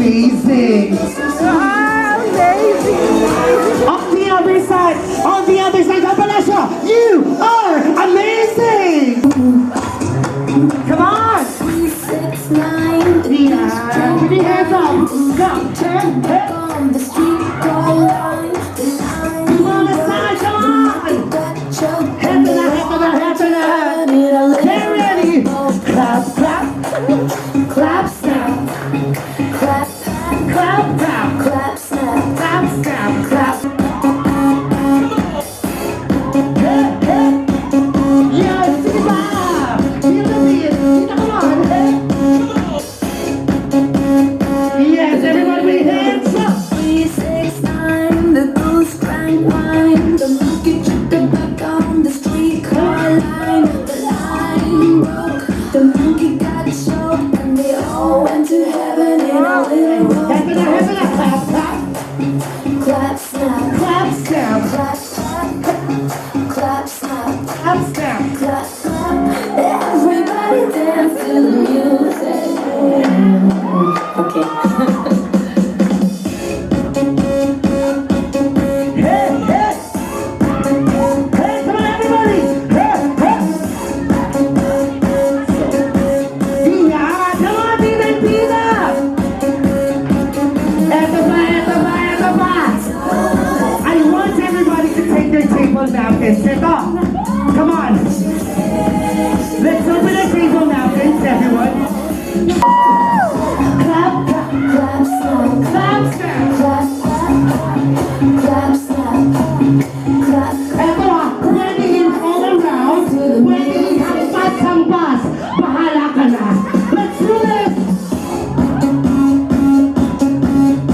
amazing. On the other side, Kapalasha, you are amazing. Come on. 3, 6, 9. Yeah, put your hands up. Go, turn, hit. On the street, go line. Come on, the side, come on. Head to the head. Get ready. Clap, clap. Clap, snap. Clap, Clap, clap. clap, snap. Clap, snap, clap. Hit, hit. Yes, sige pa. Feel the beat. Come on, hit. Yes, everyone with hands up. 3, 6, 9. The goose drank wine. The monkey tripped the back on the streetcar line. The line broke. The monkey got choked. And they all went to heaven in a little rope. Head to the clap, clap. Clap, snap. Clap, snap. Clap, clap. Clap, snap. Clap, snap. Clap, snap. Everybody dance to the music. Okay. Hey, hey. Hey, come on, everybody. Hey, hey. Yeah, come on, Tina and Tina. Eto pa. I want everybody to take their table napkins. Ito. Come on. Let's open the table napkins, everyone. Clap, clap. Clap, snap. Clap, snap. Clap, clap. Clap, snap. Clap. Eto ready in all around. Ready, hampas. Bahala ka na. Let's do this.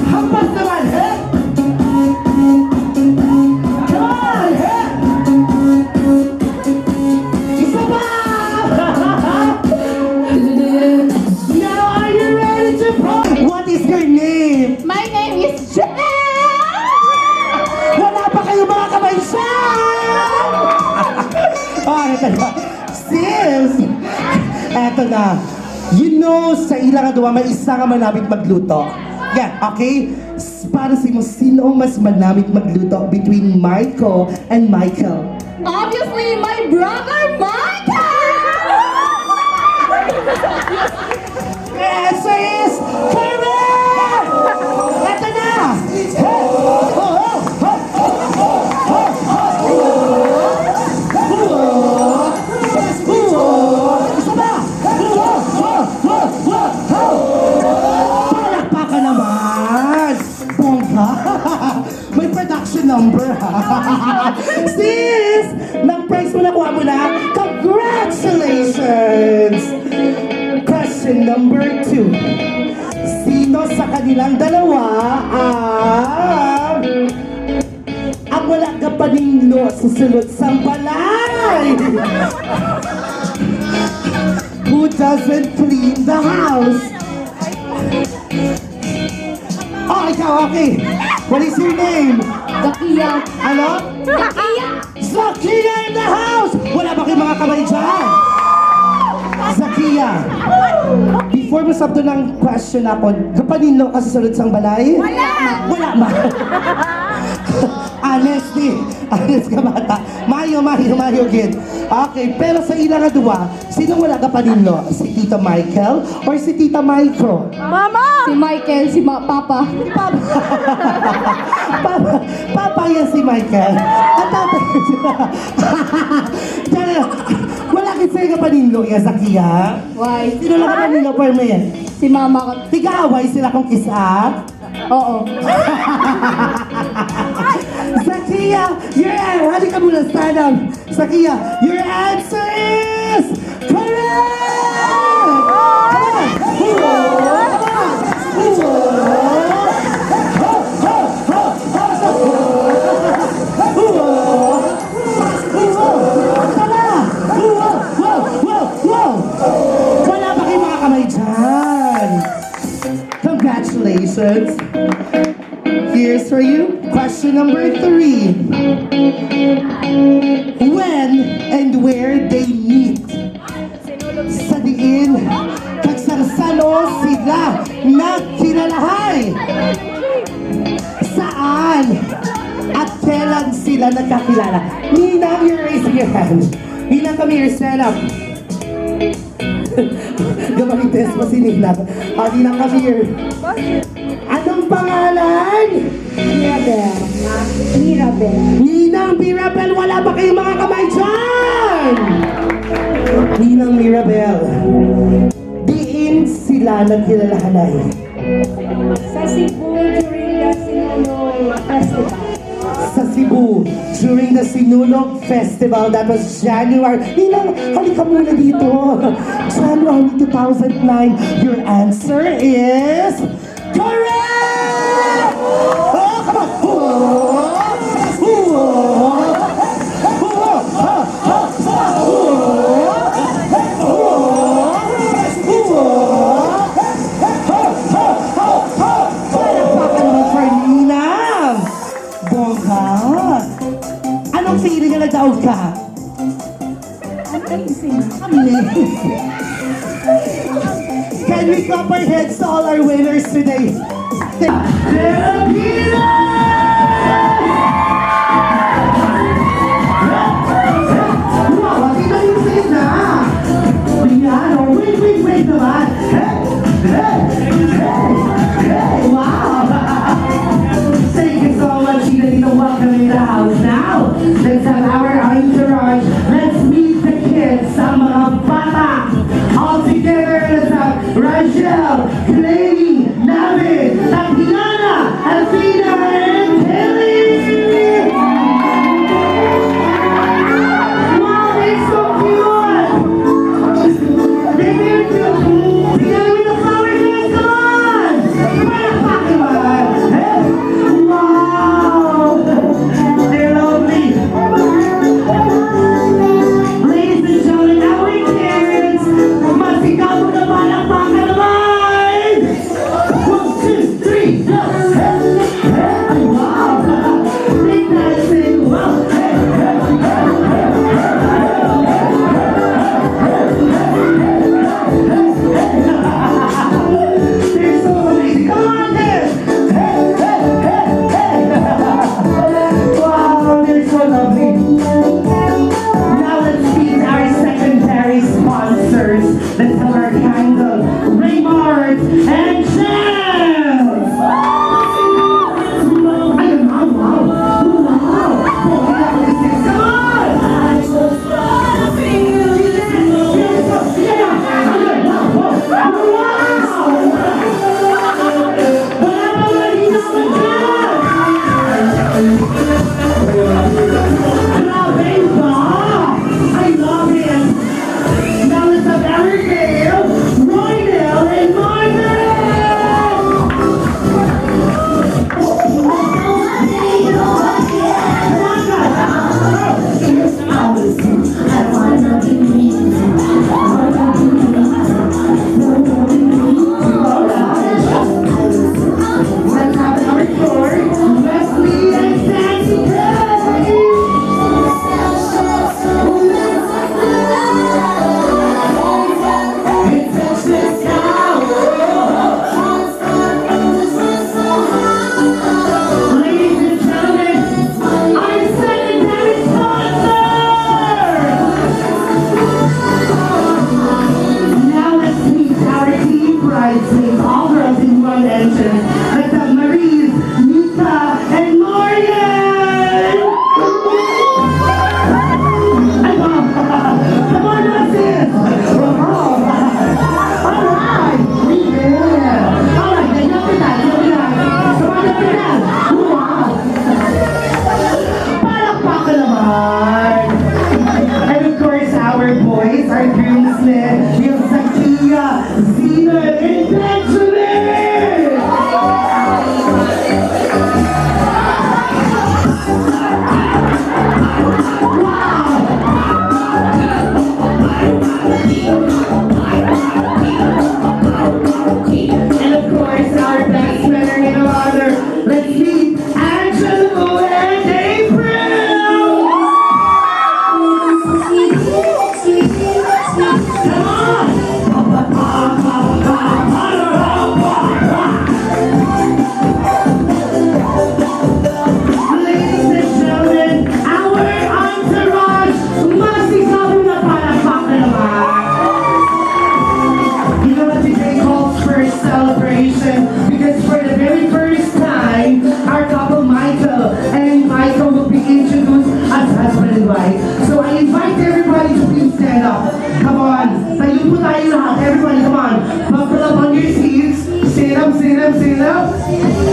Hampas naman, eh? Come on, eh? Isa pa! Now are you ready to play? What is your name? My name is Jaro! Wala pa kayo mga kabaysan! Eto na. Sis! Eto na. You know, sa ilang aduwa, may isa ka manamit magluto. Yeah, okay? Para sa mo, sino ang mas manamit magluto between Maiko and Michael? Obviously, my brother Maiko! Yes, sis! Correct! Eto na! Hey! Oh, oh, oh! Palakpakan naman! Bongga! May production number, ha? Sis! Nang prize mo nakuha mo na, congratulations! Question number 2. Sino sa kanilang dalawa ang wala ka paninglo susunod sa balay? Who doesn't clean the house? Oh, ikaw, okay. What is your name? Zakia! Ano? Zakia! Zakia in the house! Wala ba kayong mga kamay dyan? Zakia, before mo sabdo ng question ako, kapanino ka susunod sa balay? Wala! Wala ba? Honest ka bata. Mayo, gid. Okay, pero sa ilang aduwa, sino wala ka panino? Si Tita Michael or si Tita Maiko? Mama! Si Michael, si Papa. Papa yan si Michael. At tatay wala kasi ka panino ya, Zakia. Why? Sino lang ka panino per yan? Si Mama ko. Tiga-away sila kung kisa. Oo. Zakia, halika muna, stand up. Zakia, your answer is correct! Come on! Wala ba kayo mga kamay dyan? Congratulations! Here's for you, question number 3. When and where they meet? Sa diin, kagsarsanon sila nagkinalahan. sila nagkakilala. Ninang, you're raising your hand. Ninang, come here, stand up. Gamites mo si Ninang. Ninang, come here. Anong pangalan? Mirabel. Mirabel. Ninang Mirabel, wala ba kayong mga kamay dyan? Ninang Mirabel, diin sila nagkilalahanay. Sa Cebu during the Sinulog Festival. Sa Cebu, during the Sinulog Festival, that was January. Ninang, halika muna dito. January 2009, your answer is correct! Oh, come on! Palakpakan naman for Ninang! Bongga! Anong feeling na nagdaog ka? Amazing. Amazing! Can we clap our heads to all our winners today? Wow, dito yung save na! Piano, wait naman! Hey, wow! Thank you so much, Sheila, dito welcome in the house now. Let's have our entourage. Let's meet the kids, sa mga bata. All together, let's have Rachel, Clay, Navid, Tatiana, Athena,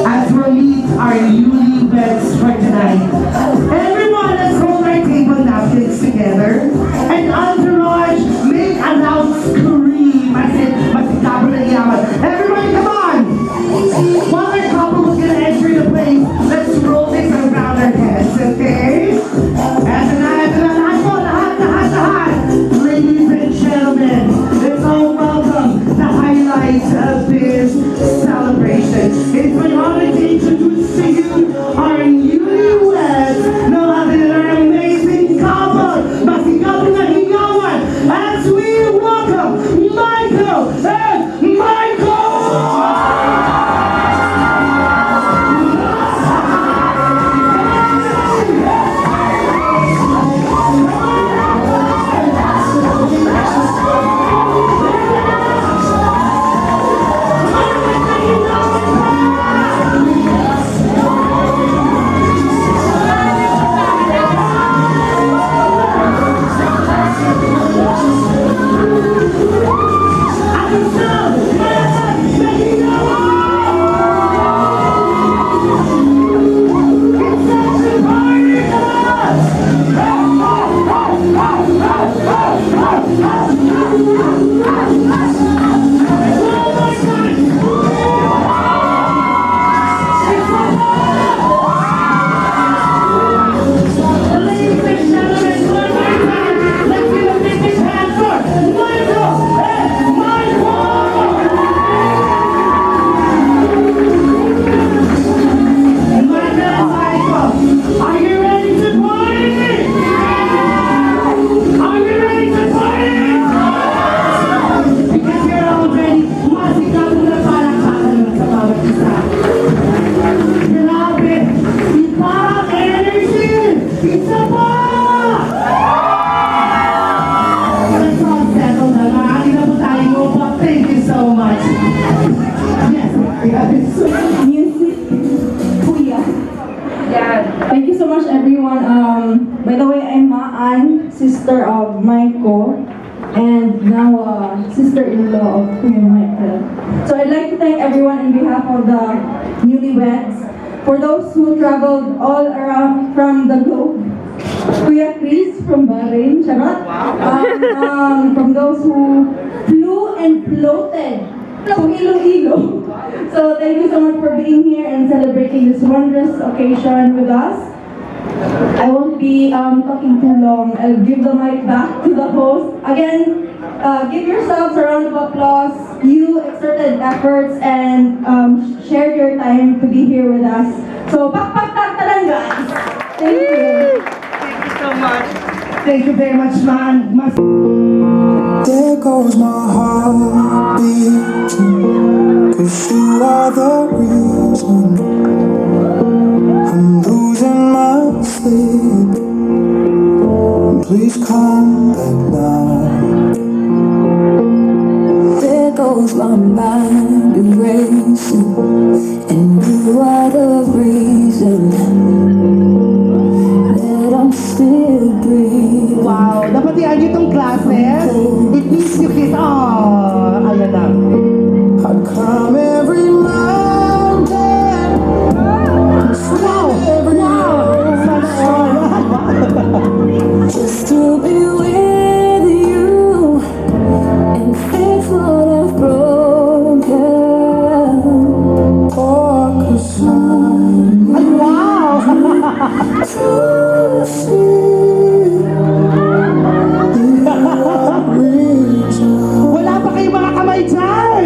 as we meet our newlyweds for tonight. Everyone, let's hold our table napkins together. And entourage, make a loud scream. I said, masikabo na iyaman. Everybody, come on! While our couple was gonna enter the place, let's roll this around our heads, okay? Eto na, lahat po, lahat. Ladies and gentlemen, let's all welcome the highlights of this celebration. It's my honor to introduce to you our newlyweds, no other than our amazing couple, masikabo na higawan, as we welcome Maiko and Maiko! Thank you so much, everyone. By the way, I'm Maan, sister of Maiko, and now sister-in-law of Kuya Michael. So I'd like to thank everyone on behalf of the newlyweds, for those who traveled all around from the globe. Kuya Chris from Bahrain, charot. From those who flew and floated to Iloilo. So thank you so much for being here and celebrating this wondrous occasion with us. I won't be talking too long. I'll give the mic back to the host. Again, give yourselves a round of applause. You exerted efforts and shared your time to be here with us. So, pak-pak-tak-talan, guys. Thank you. Thank you so much. Thank you very much, man. There goes my heart beating, 'cause you are the reason I'm losing my sleep. Please come back now. There goes my mind erasing, and you are the reason that I'm still breathing. Wow, dapat yan itong classes. It means you kiss. Oh, ayan na. I'd climb every mountain, Wow! Wow! Sana all. Just to be with you and fix what I've broken. oh, 'cause Ay, wow! To see Wala pa kayong mga kamay dyan!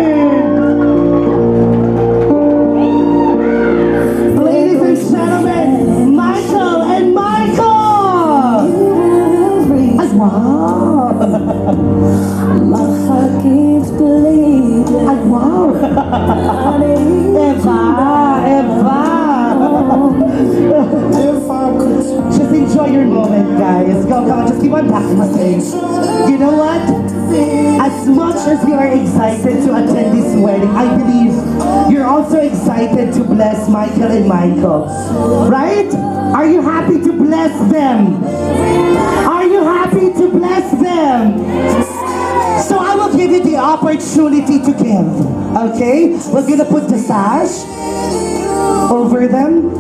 Ladies and gentlemen, Michael and Michael! Ay, wow! my heart keeps bleeding. Ay, wow! Eva! Eva! if I could Just enjoy your moment, guys. Go, come on, just keep on tapping the stage. You know what? As much as you are excited to attend this wedding, I believe you're also excited to bless Michael and Michael. Right? Are you happy to bless them? Are you happy to bless them? So I will give you the opportunity to give. Okay? We're gonna put the sash. them?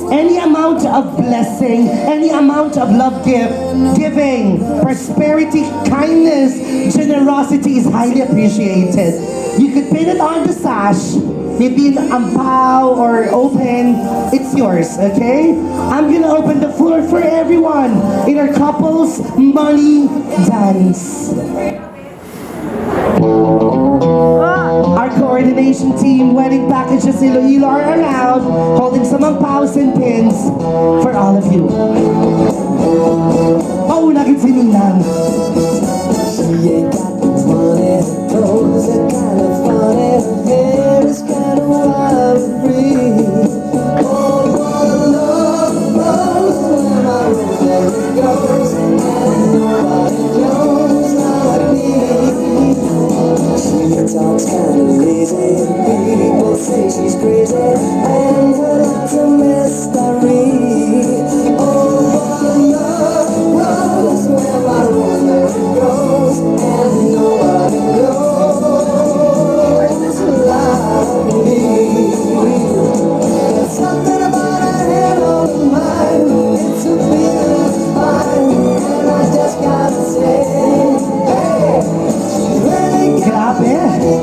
Any amount of blessing, any amount of love giving, prosperity, kindness, generosity is highly appreciated. You could pin it on the sash, maybe in ampao or open, it's yours, okay? I'm gonna open the floor for everyone in our couples money dance. Our coordination team, wedding packages, Iloilo are around, holding some ampaos and pins for all of you. Oh, naging sininang. She ain't got the money, clothes are kinda funny, hair is kinda wild and free. Oh, what a love knows where my rosary goes, and nobody knows like me. She talks kinda lazy, people say she's crazy, and her life's a mystery. Oh, what a love knows where my rosary goes, and nobody knows like me. There's something about her head on her mind, it's a feeling of mine, and I just gotta say, hey, she really got Grabe.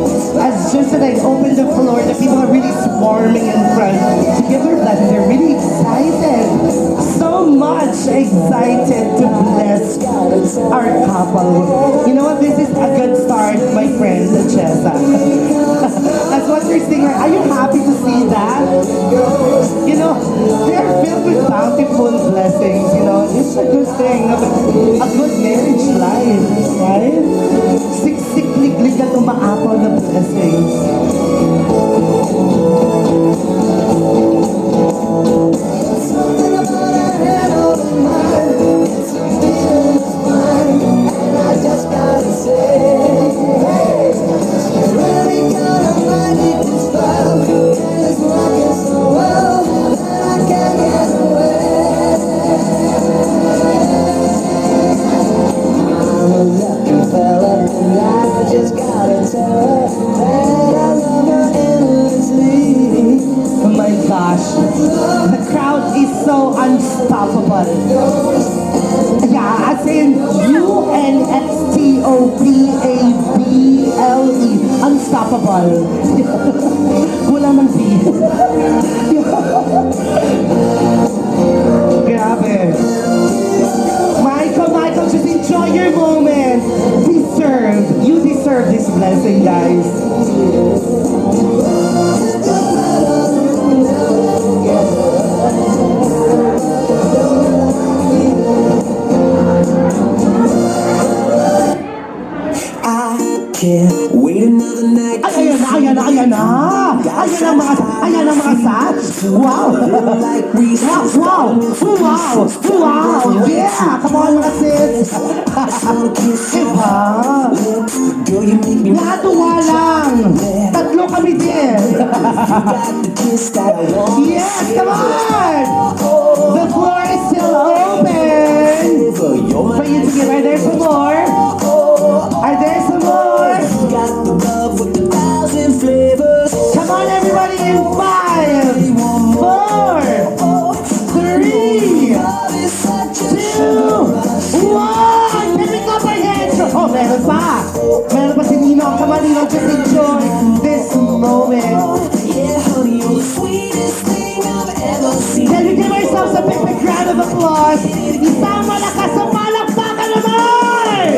As just as I opened the floor, the people are really swarming in front to give their blessing. They're really excited. So much excited to bless our couple. You know what? This is a good start, my friend, Chessa. That's what they're saying. Are you happy to see that? You know, they're filled with bountiful blessings. You know, it's a good thing. A good marriage life, right? Siksik-lik-lik at umaapaw na blessings. something about her head on her mind, it's a feeling of mine, and I just gotta say, hey, she really got a magic spell, and it's working so well that I can't get away. I'm a lucky fella, and I just gotta tell her that I love her endlessly. Oh my gosh. The crowd is so unstoppable. Yeah, as in UNSTOPABLE. Unstoppable. Kulang ng B. Grabe. Michael, just enjoy your moment. You deserve this blessing, guys. I can't wait another night. Ay, ayan na. Ayan ang mga sats. Wow. Wow. Yeah. Come on, mga sis. Diba? Girl, you make me Natuwa lang. Tatlo kami din. got the kiss that I want. Yes, come on. The floor is still open. You're my For you to give. Are there some more? Are there some more? got the love with the 1,000 flavors. Come on, everybody, in 5, 4, 3, 2, 1. Can we clap our hands? Oh, meron pa. Meron pa si Ninong. Come on, Ninong, just enjoy this moment. Yeah, honey, you're the sweetest thing I've ever seen. Can we give ourselves a big round of applause? Isang malakas ang palakpakan naman!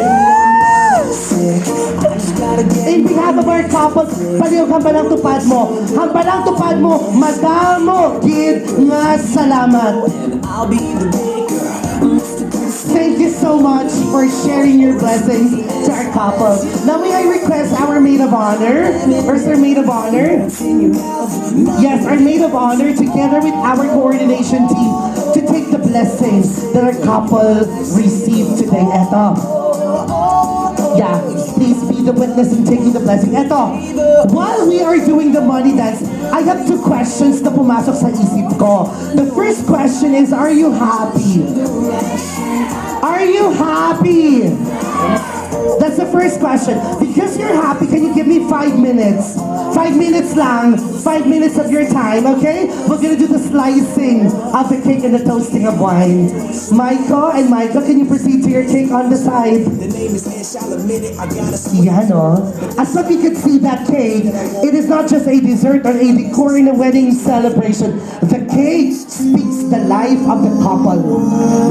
I just gotta get In behalf of our couple, paliw kang balang tupad mo. Ang balang tupad mo, madamo, gid nga salamat. and I'll be the baker. Thank you so much for sharing your blessings to our couple. Now may I request our maid of honor? Where's our maid of honor? Yes, our maid of honor together with our coordination team to take the blessings that our couple received today. Eto. Yeah, please be the witness in taking the blessing. Eto, while we are doing the money dance, I have 2 questions na pumasok sa isip ko. The first question is, are you happy? Are you happy? That's the first question. Because you're happy, can you give me 5 minutes? 5 minutes lang. 5 minutes of your time, okay? We're gonna do the slicing of the cake and the toasting of wine. Maiko and Maiko, can you proceed to your cake on the side? Yan, oh. As what you can see, that cake, it is not just a dessert or a decor in a wedding celebration. The cake speaks the life of the couple.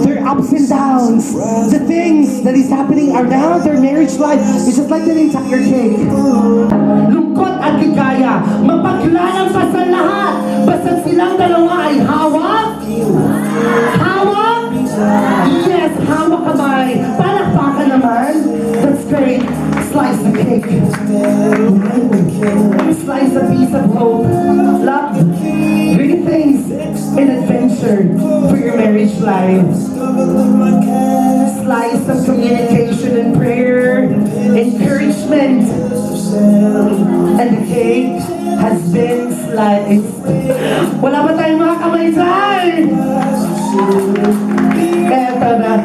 Their ups and downs, the things that is happening around their marriage life. It's just like the entire cake. Lungkot at ligaya, mapaglalang pa sa lahat. Basta silang dalawa ay hawak. Hawak? Yes, hawak kamay. Palakpakan naman. That's great. Slice the cake. Slice a piece of hope. Love. Great things in adventure for your marriage lives. Slice of communication and prayer, encouragement. And the cake has been sliced. Wala ba tayong mga kamay dyan? Eto na.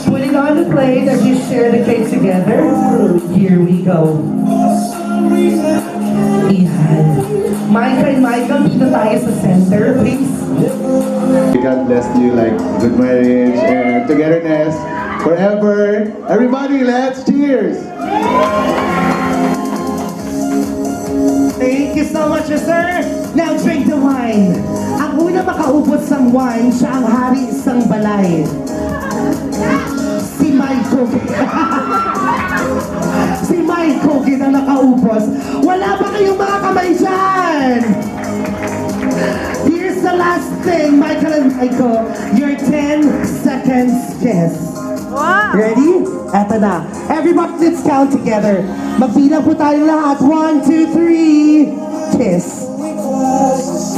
Putting on the plate as you share the cake together. Here we go. Ihan. Maiko and Michael, dito tayo sa center, please. God bless you, like good marriage and togetherness forever. Everybody, let's cheers! Thank you so much, sir. Now drink the wine. Ang una makaubos ng wine, siya ang hari isang balay. Si Maiko. Si Maiko, kita nakaubos. Wala ba kayong mga kamay dyan? Here's the last thing, Michael and Maiko. Your 10 seconds kiss. Wow! Ready? Eto na. Everybody, let's count together. Magbilang po tayong lahat. 1, 2, 3. Kiss.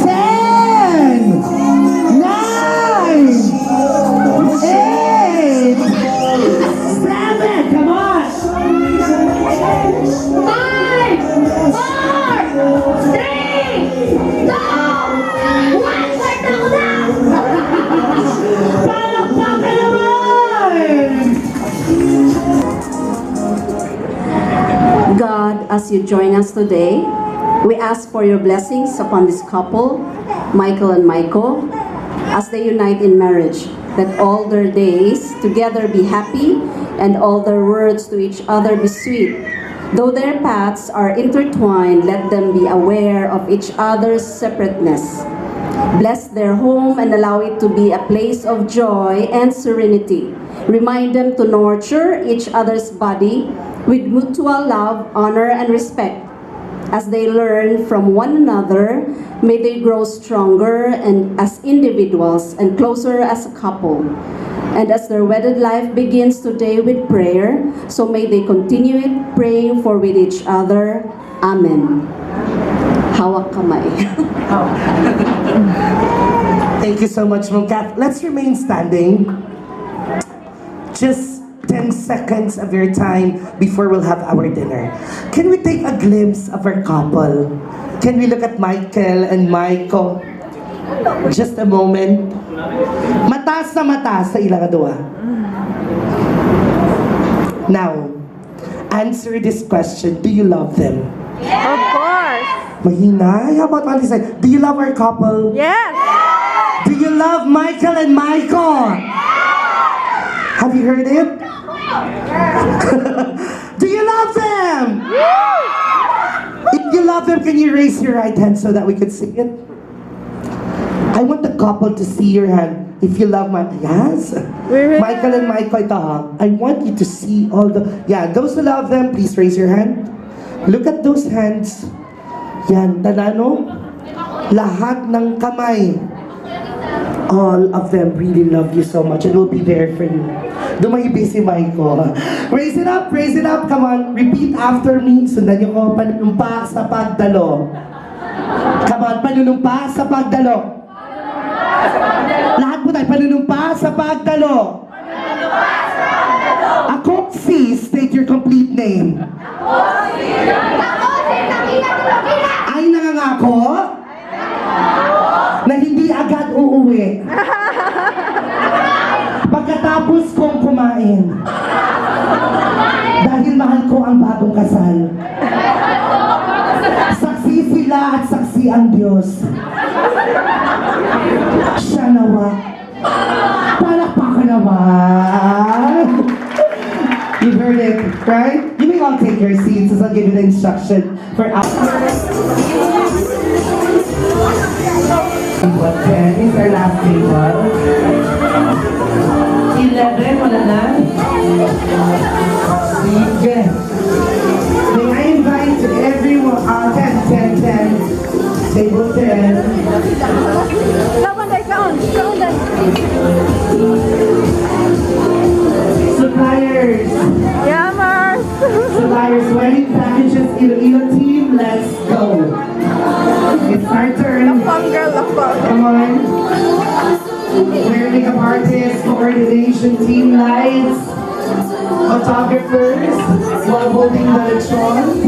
10! 9! 8! 7! Come on! 5, 4, 3, 2, 1! Kwarta ko na! Palakpakan naman! God, as you join us today, we ask for your blessings upon this couple, Michael and Maiko, as they unite in marriage, that all their days together be happy and all their words to each other be sweet. Though their paths are intertwined, let them be aware of each other's separateness. Bless their home and allow it to be a place of joy and serenity. Remind them to nurture each other's body with mutual love, honor, and respect. As they learn from one another, may they grow stronger and as individuals and closer as a couple. And as their wedded life begins today with prayer, so may they continue it praying for with each other. Amen. Hawak kamay. Thank you so much, Ma'am Kath. Let's remain standing. Just 10 seconds of your time before we'll have our dinner. Can we take a glimpse of our couple? Can we look at Michael and Maiko? Just a moment. Mataas na mataas sa ilang dua. Now, answer this question. Do you love them? Of course! Mahina. How about on this side? Do you love our couple? Yes! Do you love Michael and Maiko? Have you heard it? Do you love them? If you love them, can you raise your right hand so that we could see it? I want the couple to see your hand. If you love my... Yes? Michael and Maiko, ito ha. I want you to see all the... Yeah, those who love them, please raise your hand. Look at those hands. Yan, tanano? Lahat ng kamay. All of them really love you so much and will be there for you. Dumahibi si Maiko. Raise it up, come on. Repeat after me. Sundan niyo ko, panunumpa sa pagdalo. Come on, panunumpa sa pagdalo. Lahat po tayo, panunumpa sa pagdalo. Ako si, state your complete name. Ay nangangako na hindi agad uuwi. Pagkatapos kong kumain. bagong kasal. Saksi sila at saksi ang Diyos. Siya nawa. Palakpakan naman. You heard it, right? You may all take your seats as I'll give you the instruction for Table 10 is our last table. 11, wala na? Sige. May I invite everyone, 10. Table 10. Suppliers. Yammers. Suppliers, wedding packages, Iloilo team, let's go. It's our turn. Girl, Come on. We're makeup artists, coordination team, lights, photographers, while holding the lechon.